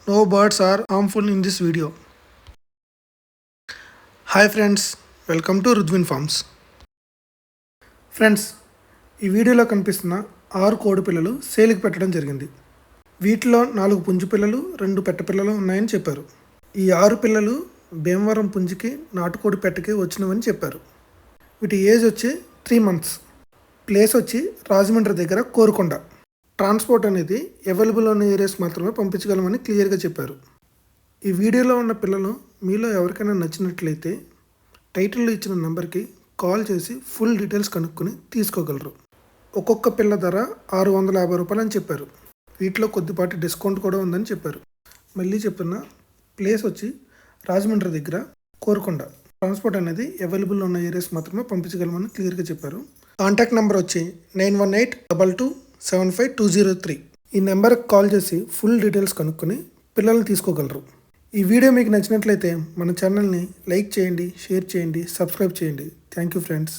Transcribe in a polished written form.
No birds are harmful in this video. Hi friends, welcome to Rudwin Farms. Friends, ఈ వీడియోలో కనిపిస్తున్న 6 కోడి పిల్లలు సేల్కి పెట్టడం జరిగింది. వీటిలో 4 పుంజు పిల్లలు 2 పెట్ట పిల్లలు ఉన్నాయని చెప్పారు. ఈ 6 పిల్లలు భీమవరం పుంజుకి నాటుకోడి పెట్టకి వచ్చినవని చెప్పారు. వీటి ఏజ్ వచ్చి 3 months. ప్లేస్ వచ్చి రాజమండ్రి దగ్గర కోరుకొండ. ట్రాన్స్పోర్ట్ అనేది అవైలబుల్ ఉన్న ఏరియాస్ మాత్రమే పంపించగలమని క్లియర్గా చెప్పారు. ఈ వీడియోలో ఉన్న పిల్లలు మీలో ఎవరికైనా నచ్చినట్లయితే టైటిల్లో ఇచ్చిన నెంబర్కి కాల్ చేసి ఫుల్ డీటెయిల్స్ కనుక్కొని తీసుకోగలరు. ఒక్కొక్క పిల్ల ధర 650 రూపాయలు అని చెప్పారు. వీటిలో కొద్దిపాటి డిస్కౌంట్ కూడా ఉందని చెప్పారు. మళ్ళీ చెప్తున్న ప్లేస్ వచ్చి రాజమండ్రి దగ్గర కోరుకొండ. ట్రాన్స్పోర్ట్ అనేది అవైలబుల్ ఉన్న ఏరియాస్ మాత్రమే పంపించగలమని క్లియర్గా చెప్పారు. కాంటాక్ట్ నెంబర్ వచ్చి 9182275203. ఈ నెంబర్కి కాల్ చేసి ఫుల్ డీటెయిల్స్ కనుక్కొని పిల్లల్ని తీసుకోగలరు. ఈ వీడియో మీకు నచ్చినట్లయితే మన ఛానల్ని లైక్ చేయండి, షేర్ చేయండి, సబ్స్క్రైబ్ చేయండి. Thank you friends.